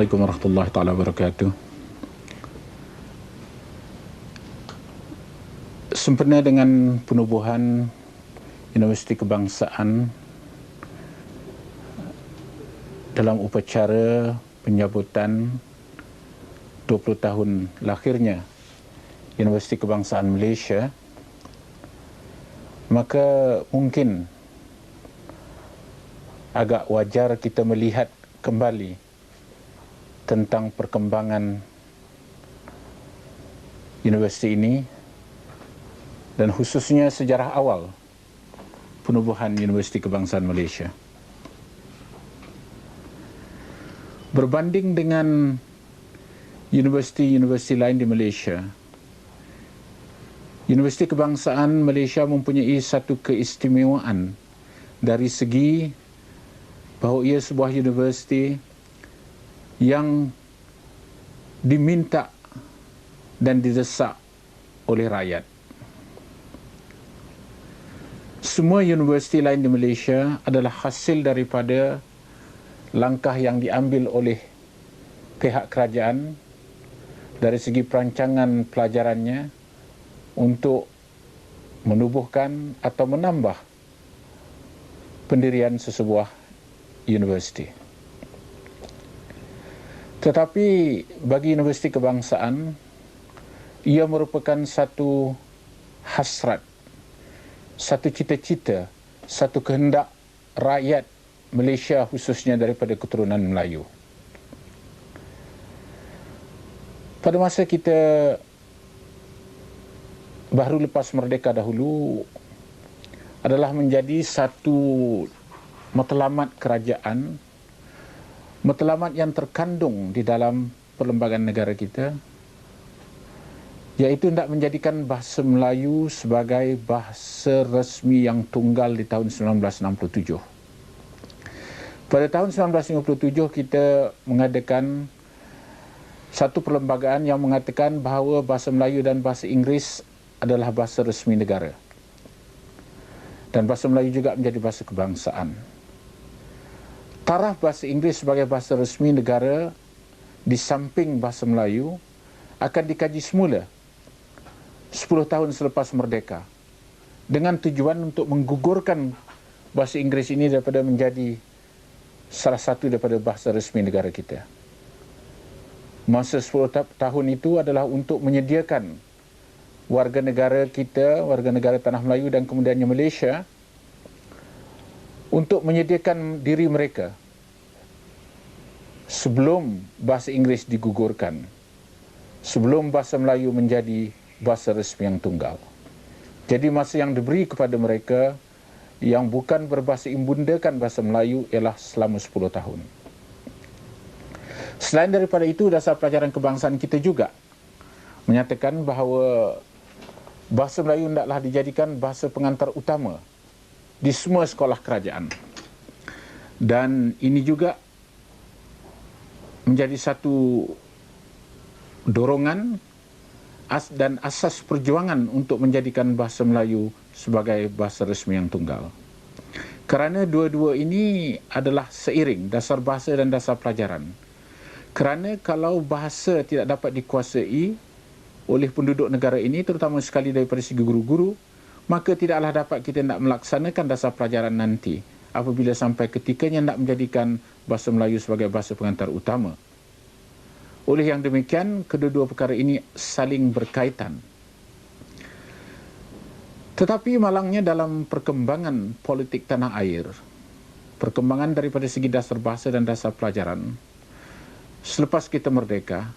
Assalamualaikum warahmatullahi taala wabarakatuh. Sempena dengan penubuhan Universiti Kebangsaan dalam upacara penyambutan 20 tahun lahirnya Universiti Kebangsaan Malaysia, maka mungkin agak wajar kita melihat kembali tentang perkembangan universiti ini dan khususnya sejarah awal penubuhan Universiti Kebangsaan Malaysia. Berbanding dengan universiti-universiti lain di Malaysia, Universiti Kebangsaan Malaysia mempunyai satu keistimewaan dari segi bahawa ia sebuah universiti yang diminta dan didesak oleh rakyat. Semua universiti lain di Malaysia adalah hasil daripada langkah yang diambil oleh pihak kerajaan dari segi perancangan pelajarannya untuk menubuhkan atau menambah pendirian sesebuah universiti. Tetapi bagi Universiti Kebangsaan, ia merupakan satu hasrat, satu cita-cita, satu kehendak rakyat Malaysia khususnya daripada keturunan Melayu. Pada masa kita baru lepas merdeka dahulu adalah menjadi satu matlamat kerajaan, matlamat yang terkandung di dalam perlembagaan negara kita, iaitu hendak menjadikan bahasa Melayu sebagai bahasa resmi yang tunggal di tahun 1967. Pada tahun 1957 kita mengadakan satu perlembagaan yang mengatakan bahawa bahasa Melayu dan bahasa Inggeris adalah bahasa resmi negara. Dan bahasa Melayu juga menjadi bahasa kebangsaan. Taraf bahasa Inggeris sebagai bahasa resmi negara di samping bahasa Melayu akan dikaji semula 10 tahun selepas merdeka dengan tujuan untuk menggugurkan bahasa Inggeris ini daripada menjadi salah satu daripada bahasa resmi negara kita. Masa 10 tahun itu adalah untuk menyediakan warga negara kita, warga negara Tanah Melayu dan kemudiannya Malaysia untuk menyediakan diri mereka sebelum bahasa Inggeris digugurkan, sebelum bahasa Melayu menjadi bahasa resmi yang tunggal. Jadi masa yang diberi kepada mereka yang bukan berbahasa ibundakan bahasa Melayu ialah selama 10 tahun. Selain daripada itu, dasar pelajaran kebangsaan kita juga menyatakan bahawa bahasa Melayu hendaklah dijadikan bahasa pengantar utama di semua sekolah kerajaan. Dan ini juga menjadi satu dorongan dan asas perjuangan untuk menjadikan bahasa Melayu sebagai bahasa resmi yang tunggal. Kerana dua-dua ini adalah seiring, dasar bahasa dan dasar pelajaran. Kerana kalau bahasa tidak dapat dikuasai oleh penduduk negara ini, terutama sekali daripada segi guru-guru, maka tidaklah dapat kita nak melaksanakan dasar pelajaran nanti apabila sampai ketikanya nak menjadikan bahasa Melayu sebagai bahasa pengantar utama. Oleh yang demikian, kedua-dua perkara ini saling berkaitan. Tetapi malangnya dalam perkembangan politik tanah air, perkembangan daripada segi dasar bahasa dan dasar pelajaran, selepas kita merdeka,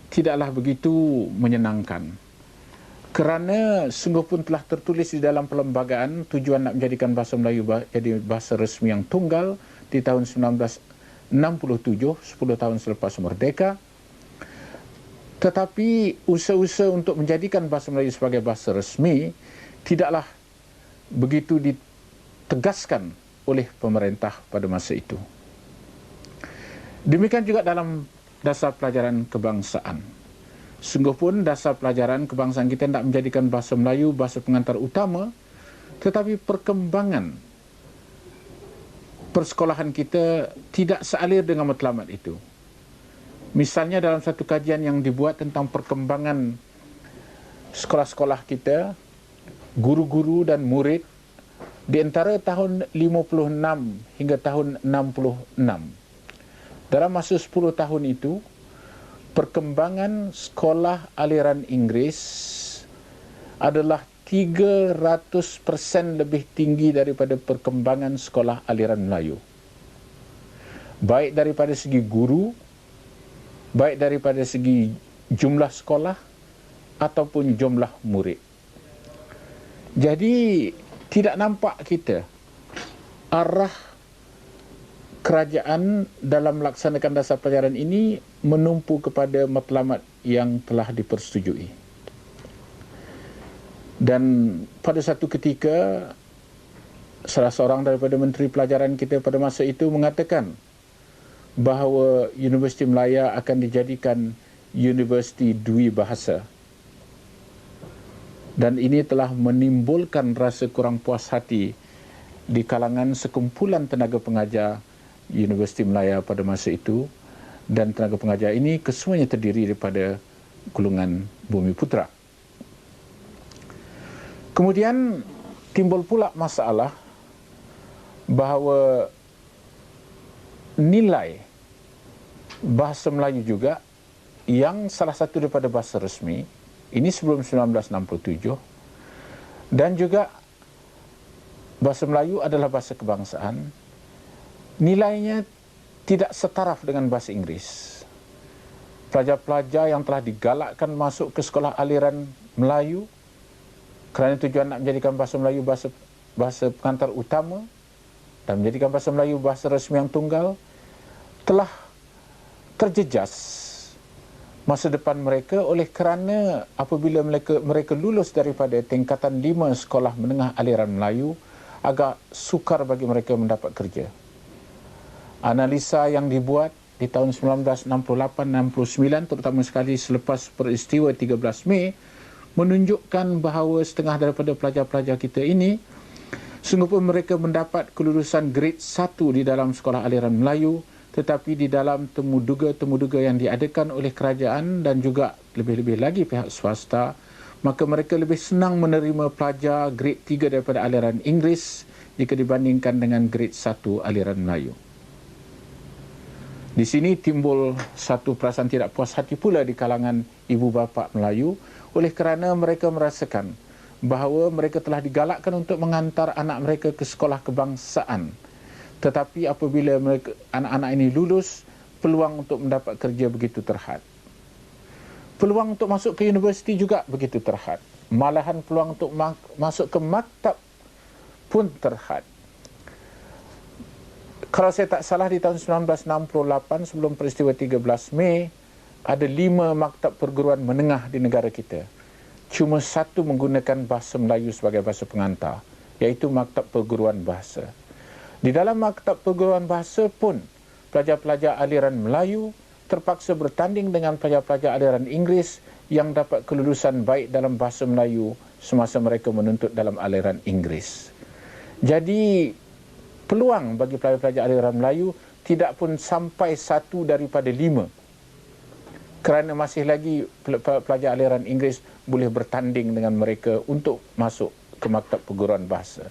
tidaklah begitu menyenangkan. Kerana sungguh pun telah tertulis di dalam perlembagaan tujuan nak menjadikan bahasa Melayu jadi bahasa resmi yang tunggal di tahun 1967, 10 tahun selepas merdeka. Tetapi usaha-usaha untuk menjadikan bahasa Melayu sebagai bahasa resmi tidaklah begitu ditegaskan oleh pemerintah pada masa itu. Demikian juga dalam dasar pelajaran kebangsaan. Sungguh pun dasar pelajaran kebangsaan kita tidak menjadikan bahasa Melayu bahasa pengantar utama, tetapi perkembangan persekolahan kita tidak sealir dengan matlamat itu. Misalnya dalam satu kajian yang dibuat tentang perkembangan sekolah-sekolah kita, guru-guru dan murid di antara tahun 56 hingga tahun 66. Dalam masa 10 tahun itu, perkembangan sekolah aliran Inggeris adalah 300% lebih tinggi daripada perkembangan sekolah aliran Melayu. Baik daripada segi guru, baik daripada segi jumlah sekolah ataupun jumlah murid. Jadi tidak nampak kita arah kerajaan dalam melaksanakan dasar pelajaran ini menumpu kepada matlamat yang telah dipersetujui. Dan pada satu ketika salah seorang daripada menteri pelajaran kita pada masa itu mengatakan bahawa Universiti Melaya akan dijadikan Universiti Dwi Bahasa. Dan ini telah menimbulkan rasa kurang puas hati di kalangan sekumpulan tenaga pengajar Universiti Melaya pada masa itu, dan tenaga pengajar ini kesemuanya terdiri daripada golongan Bumiputra. Kemudian timbul pula masalah bahawa nilai bahasa Melayu juga yang salah satu daripada bahasa resmi ini sebelum 1967, dan juga bahasa Melayu adalah bahasa kebangsaan, nilainya tidak setaraf dengan bahasa Inggeris. Pelajar-pelajar yang telah digalakkan masuk ke sekolah aliran Melayu kerana tujuan nak menjadikan bahasa Melayu bahasa pengantar utama dan menjadikan bahasa Melayu bahasa resmi yang tunggal, telah terjejas masa depan mereka oleh kerana apabila mereka lulus daripada tingkatan 5 sekolah menengah aliran Melayu, agak sukar bagi mereka mendapat kerja. Analisa yang dibuat di tahun 1968-69, terutama sekali selepas peristiwa 13 Mei, menunjukkan bahawa setengah daripada pelajar-pelajar kita ini sungguh pun mereka mendapat kelulusan grade 1 di dalam sekolah aliran Melayu, tetapi di dalam temuduga-temuduga yang diadakan oleh kerajaan dan juga lebih-lebih lagi pihak swasta, maka mereka lebih senang menerima pelajar grade 3 daripada aliran Inggeris jika dibandingkan dengan grade 1 aliran Melayu. Di sini timbul satu perasaan tidak puas hati pula di kalangan ibu bapa Melayu oleh kerana mereka merasakan bahawa mereka telah digalakkan untuk mengantar anak mereka ke sekolah kebangsaan. Tetapi apabila anak-anak ini lulus, peluang untuk mendapat kerja begitu terhad. Peluang untuk masuk ke universiti juga begitu terhad. Malahan peluang untuk masuk ke maktab pun terhad. Kalau saya tak salah, di tahun 1968 sebelum peristiwa 13 Mei, ada 5 maktab perguruan menengah di negara kita. Cuma 1 menggunakan bahasa Melayu sebagai bahasa pengantar, iaitu maktab perguruan bahasa. Di dalam maktab perguruan bahasa pun, pelajar-pelajar aliran Melayu terpaksa bertanding dengan pelajar-pelajar aliran Inggeris yang dapat kelulusan baik dalam bahasa Melayu semasa mereka menuntut dalam aliran Inggeris. Jadi, peluang bagi pelajar-pelajar aliran Melayu tidak pun sampai 1 daripada 5. Kerana masih lagi pelajar aliran Inggeris boleh bertanding dengan mereka untuk masuk ke maktab perguruan bahasa.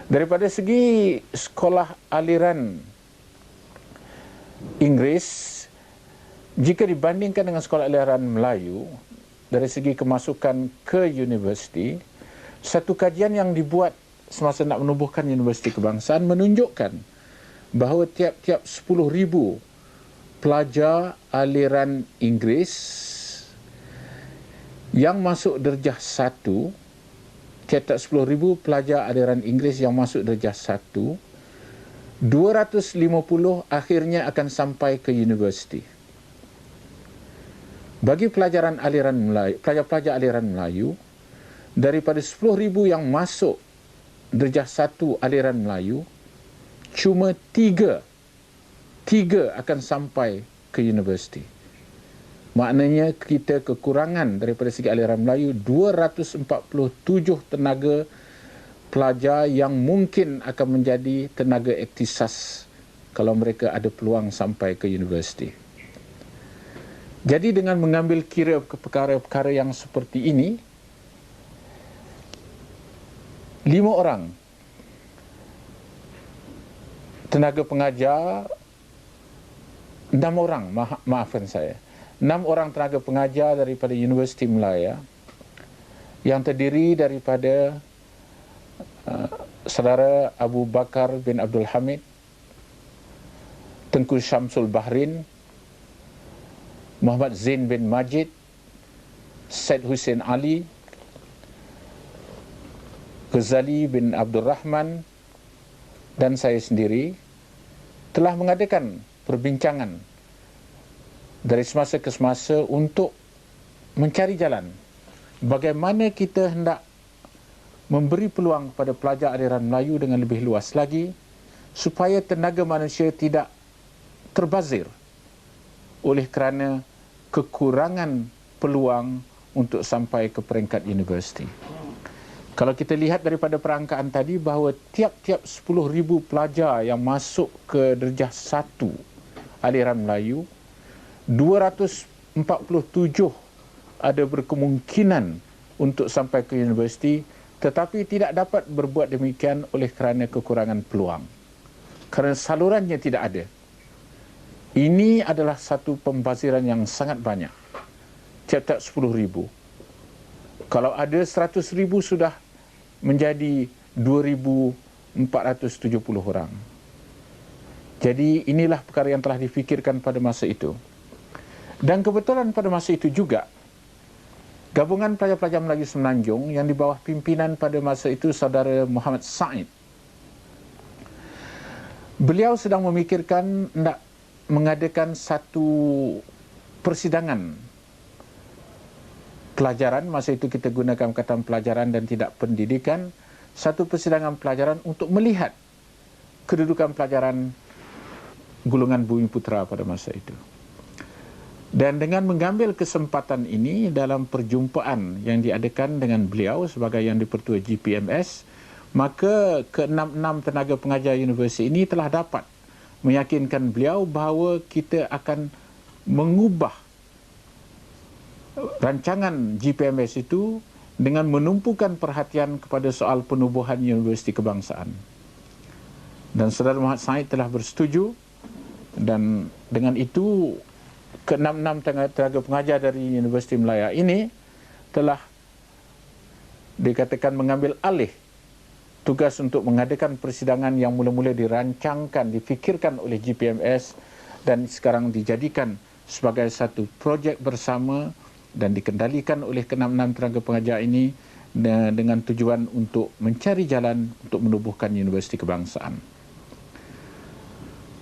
Daripada segi sekolah aliran Inggeris, jika dibandingkan dengan sekolah aliran Melayu, dari segi kemasukan ke universiti, satu kajian yang dibuat semasa nak menubuhkan Universiti Kebangsaan menunjukkan bahawa tiap-tiap 10,000 pelajar aliran Inggeris yang masuk darjah 1, tiap-tiap 10,000 pelajar aliran Inggeris yang masuk darjah 1, 250 akhirnya akan sampai ke universiti. Bagi pelajaran aliran Melayu, pelajar-pelajar aliran Melayu, daripada 10,000 yang masuk darjah 1 aliran Melayu, cuma 3 akan sampai ke universiti. Maknanya kita kekurangan daripada segi aliran Melayu 247 tenaga pelajar yang mungkin akan menjadi tenaga iktisas kalau mereka ada peluang sampai ke universiti. Jadi dengan mengambil kira perkara-perkara yang seperti ini, 5 orang tenaga pengajar, 6 orang, maafkan saya, 6 orang tenaga pengajar daripada Universiti Melaya yang terdiri daripada saudara Abu Bakar bin Abdul Hamid, Tengku Syamsul Bahrin, Muhammad Zain bin Majid, Syed Hussein Ali, Ghazali bin Abdul Rahman, dan saya sendiri telah mengadakan perbincangan dari semasa ke semasa untuk mencari jalan bagaimana kita hendak memberi peluang kepada pelajar aliran Melayu dengan lebih luas lagi supaya tenaga manusia tidak terbazir oleh kerana kekurangan peluang untuk sampai ke peringkat universiti. Kalau kita lihat daripada perangkaan tadi bahawa tiap-tiap 10,000 pelajar yang masuk ke darjah 1 aliran Melayu, 247 ada berkemungkinan untuk sampai ke universiti, tetapi tidak dapat berbuat demikian oleh kerana kekurangan peluang. Kerana salurannya tidak ada. Ini adalah satu pembaziran yang sangat banyak. Tiap-tiap 10,000. Kalau ada 100,000 sudah menjadi 2,470 orang. Jadi inilah perkara yang telah difikirkan pada masa itu. Dan kebetulan pada masa itu juga, Gabungan Pelajar-Pelajar Melayu Semenanjung yang di bawah pimpinan pada masa itu saudara Muhammad Said, beliau sedang memikirkan nak mengadakan satu persidangan pelajaran. Masa itu kita gunakan kata pelajaran dan tidak pendidikan. Satu persidangan pelajaran untuk melihat kedudukan pelajaran golongan Bumi Putera pada masa itu. Dan dengan mengambil kesempatan ini dalam perjumpaan yang diadakan dengan beliau sebagai yang dipertua GPMS, maka ke-6 tenaga pengajar universiti ini telah dapat meyakinkan beliau bahawa kita akan mengubah rancangan GPMS itu dengan menumpukan perhatian kepada soal penubuhan Universiti Kebangsaan. Dan saudara Muhammad Said telah bersetuju, dan dengan itu ke-6 tenaga pengajar dari Universiti Melaya ini telah dikatakan mengambil alih tugas untuk mengadakan persidangan yang mula-mula dirancangkan, difikirkan oleh GPMS dan sekarang dijadikan sebagai satu projek bersama dan dikendalikan oleh ke-6 tenaga pengajar ini dengan tujuan untuk mencari jalan untuk menubuhkan Universiti Kebangsaan.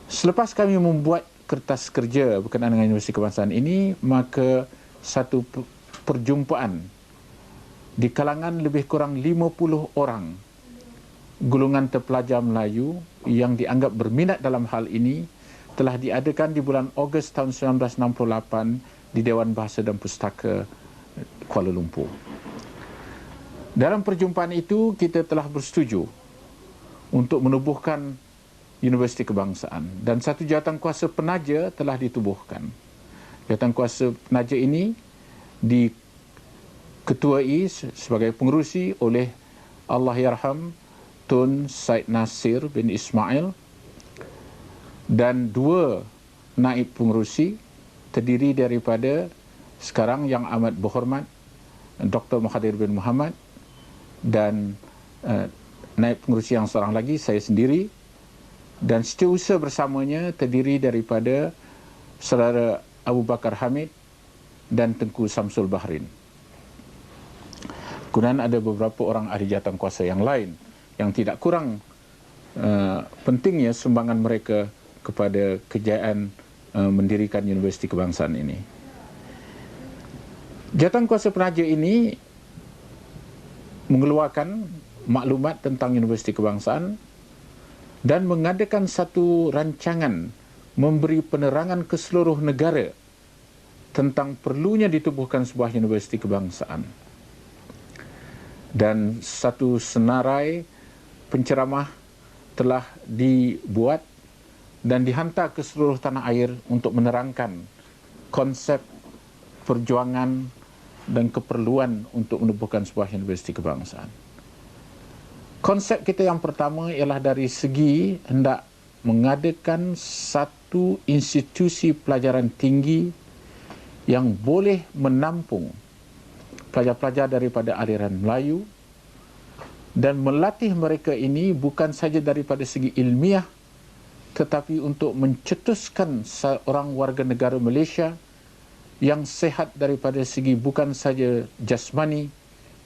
Selepas kami membuat kertas kerja berkenaan dengan Universiti Kebangsaan ini, maka satu perjumpaan di kalangan lebih kurang 50 orang golongan terpelajar Melayu yang dianggap berminat dalam hal ini telah diadakan di bulan Ogos tahun 1968 di Dewan Bahasa dan Pustaka Kuala Lumpur. Dalam perjumpaan itu, kita telah bersetuju untuk menubuhkan Universiti Kebangsaan dan satu jawatankuasa penaja telah ditubuhkan. Jawatankuasa penaja ini diketuai sebagai pengerusi oleh Allahyarham Tun Said Nasir bin Ismail dan 2 naib pengerusi terdiri daripada sekarang yang amat berhormat Dr. Mahathir bin Mohamad dan naib pengerusi yang seorang lagi, saya sendiri, dan setiausaha bersamanya terdiri daripada saudara Abu Bakar Hamid dan Tengku Syamsul Bahrin. Kemudian ada beberapa orang ahli jawatankuasa yang lain yang tidak kurang pentingnya sumbangan mereka kepada kejayaan mendirikan Universiti Kebangsaan ini. Jawatankuasa penaja ini mengeluarkan maklumat tentang Universiti Kebangsaan dan mengadakan satu rancangan memberi penerangan ke seluruh negara tentang perlunya ditubuhkan sebuah Universiti Kebangsaan. Dan satu senarai penceramah telah dibuat dan dihantar ke seluruh tanah air untuk menerangkan konsep perjuangan dan keperluan untuk menubuhkan sebuah universiti kebangsaan. Konsep kita yang pertama ialah dari segi hendak mengadakan satu institusi pelajaran tinggi yang boleh menampung pelajar-pelajar daripada aliran Melayu dan melatih mereka ini bukan saja daripada segi ilmiah tetapi untuk mencetuskan seorang warga negara Malaysia yang sehat daripada segi bukan saja jasmani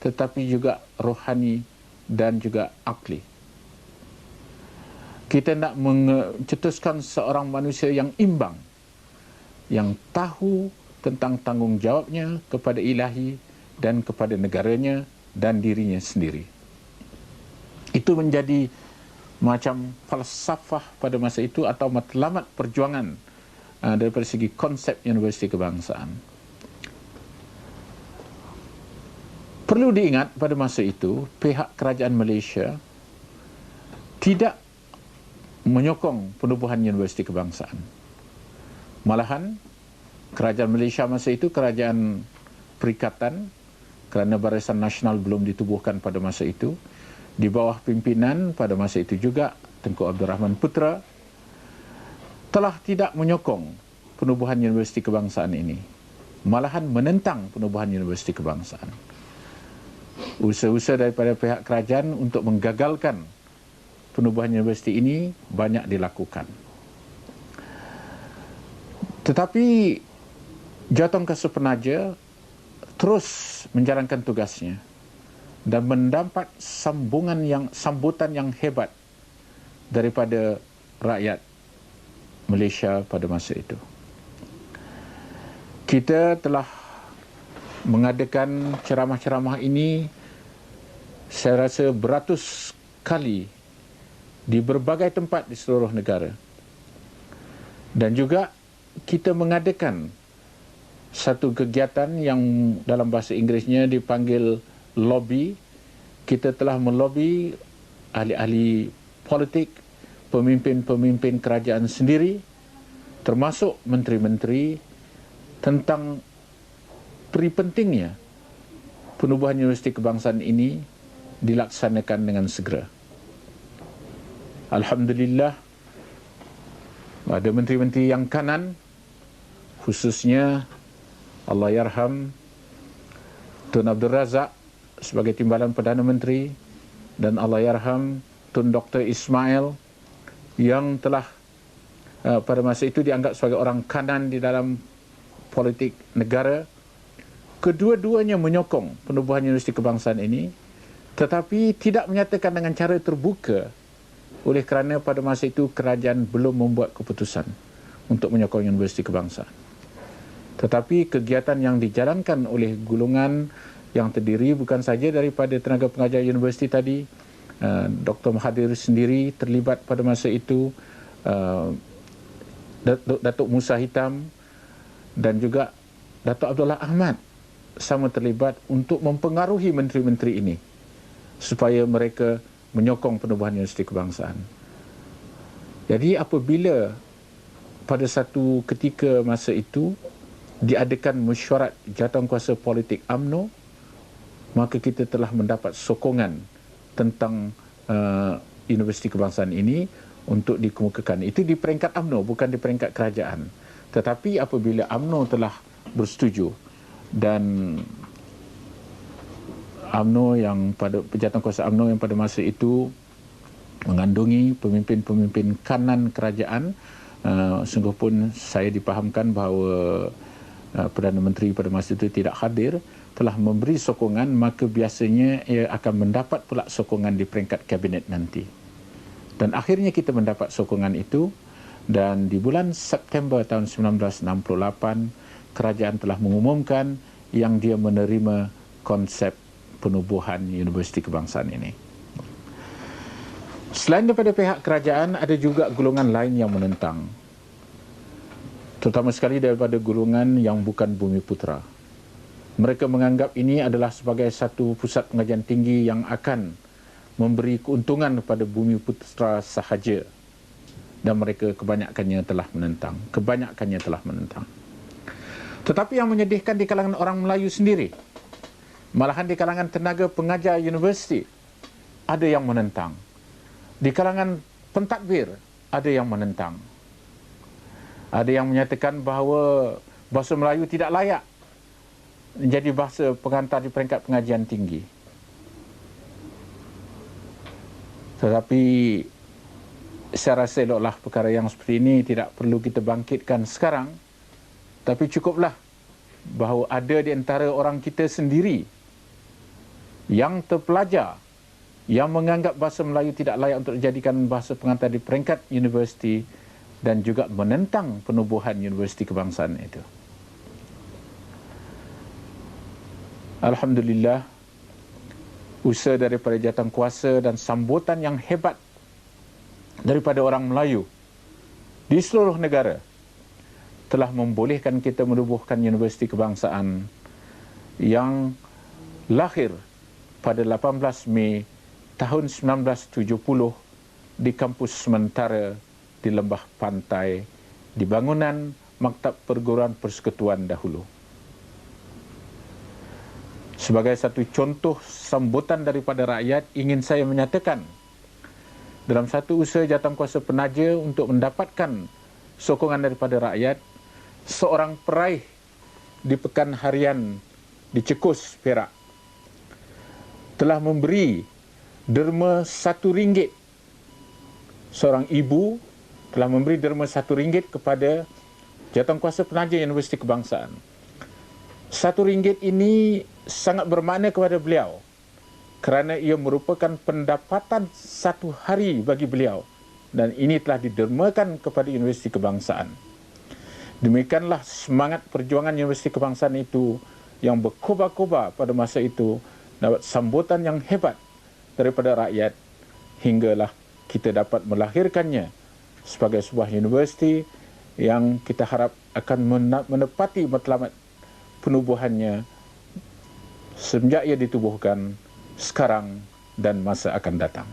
tetapi juga rohani dan juga akli. Kita nak mencetuskan seorang manusia yang imbang, yang tahu tentang tanggungjawabnya kepada ilahi dan kepada negaranya dan dirinya sendiri. Itu menjadi macam falsafah pada masa itu atau matlamat perjuangan daripada segi konsep universiti kebangsaan. Perlu diingat pada masa itu pihak kerajaan Malaysia tidak menyokong penubuhan universiti kebangsaan. Malahan kerajaan Malaysia masa itu kerajaan perikatan kerana Barisan Nasional belum ditubuhkan pada masa itu, di bawah pimpinan pada masa itu juga Tengku Abdul Rahman Putra telah tidak menyokong penubuhan universiti kebangsaan ini, malahan menentang penubuhan universiti kebangsaan. Usaha-usaha daripada pihak kerajaan untuk menggagalkan penubuhan universiti ini banyak dilakukan. Tetapi Jawatan Kuasa Penaja terus menjalankan tugasnya dan mendapat sambutan yang hebat daripada rakyat Malaysia pada masa itu. Kita telah mengadakan ceramah-ceramah ini saya rasa beratus kali di berbagai tempat di seluruh negara. Dan juga kita mengadakan satu kegiatan yang dalam bahasa Inggerisnya dipanggil lobby. Kita telah melobi ahli-ahli politik, pemimpin-pemimpin kerajaan sendiri, termasuk menteri-menteri, tentang pentingnya penubuhan universiti kebangsaan ini dilaksanakan dengan segera. Alhamdulillah, ada menteri-menteri yang kanan, khususnya Allahyarham Tun Abdul Razak sebagai Timbalan Perdana Menteri dan Allahyarham Tun Dr. Ismail yang telah pada masa itu dianggap sebagai orang kanan di dalam politik negara. Kedua-duanya menyokong penubuhan universiti kebangsaan ini, tetapi tidak menyatakan dengan cara terbuka oleh kerana pada masa itu kerajaan belum membuat keputusan untuk menyokong universiti kebangsaan. Tetapi kegiatan yang dijalankan oleh golongan yang terdiri bukan saja daripada tenaga pengajar universiti tadi, Dr. Mahathir sendiri terlibat pada masa itu, Datuk Musa Hitam dan juga Datuk Abdullah Ahmad sama terlibat untuk mempengaruhi menteri-menteri ini supaya mereka menyokong penubuhan universiti kebangsaan. Jadi apabila pada satu ketika masa itu diadakan mesyuarat jawatankuasa politik UMNO, maka kita telah mendapat sokongan tentang universiti kebangsaan ini untuk dikemukakan. Itu di peringkat UMNO, bukan di peringkat kerajaan. Tetapi apabila UMNO telah bersetuju dan UMNO yang pada jawatankuasa UMNO yang pada masa itu mengandungi pemimpin-pemimpin kanan kerajaan, sungguh pun saya dipahamkan bahawa Perdana Menteri pada masa itu tidak hadir, telah memberi sokongan, maka biasanya ia akan mendapat pula sokongan di peringkat kabinet nanti. Dan akhirnya kita mendapat sokongan itu, dan di bulan September tahun 1968 kerajaan telah mengumumkan yang dia menerima konsep penubuhan universiti kebangsaan ini. Selain daripada pihak kerajaan, ada juga golongan lain yang menentang, terutama sekali daripada golongan yang bukan Bumi Putera. Mereka menganggap ini adalah sebagai satu pusat pengajian tinggi yang akan memberi keuntungan kepada Bumi Putera sahaja, dan mereka kebanyakannya telah menentang. Tetapi yang menyedihkan di kalangan orang Melayu sendiri, malahan di kalangan tenaga pengajar universiti, ada yang menentang. Di kalangan pentadbir, ada yang menentang. Ada yang menyatakan bahawa bahasa Melayu tidak layak menjadi bahasa pengantar di peringkat pengajian tinggi. Tetapi saya rasa eloklah perkara yang seperti ini tidak perlu kita bangkitkan sekarang. Tapi cukuplah bahawa ada di antara orang kita sendiri yang terpelajar, yang menganggap bahasa Melayu tidak layak untuk dijadikan bahasa pengantar di peringkat universiti dan juga menentang penubuhan universiti kebangsaan itu. Alhamdulillah, usaha daripada jawatankuasa dan sambutan yang hebat daripada orang Melayu di seluruh negara telah membolehkan kita menubuhkan universiti kebangsaan yang lahir pada 18 Mei tahun 1970 di kampus sementara di Lembah Pantai di bangunan Maktab Perguruan Persekutuan dahulu. Sebagai satu contoh sambutan daripada rakyat, ingin saya menyatakan dalam satu usaha jawatankuasa penaja untuk mendapatkan sokongan daripada rakyat, seorang peraih di Pekan Harian di Cekus, Perak, telah memberi derma RM1. Seorang ibu telah memberi derma RM1 kepada jawatankuasa penaja Universiti Kebangsaan. RM1 ini sangat bermakna kepada beliau kerana ia merupakan pendapatan satu hari bagi beliau, dan ini telah didermakan kepada Universiti Kebangsaan. Demikianlah semangat perjuangan Universiti Kebangsaan itu yang berkobar-kobar pada masa itu, dapat sambutan yang hebat daripada rakyat, hinggalah kita dapat melahirkannya sebagai sebuah universiti yang kita harap akan menepati matlamat penubuhannya semenjak ia ditubuhkan sekarang dan masa akan datang.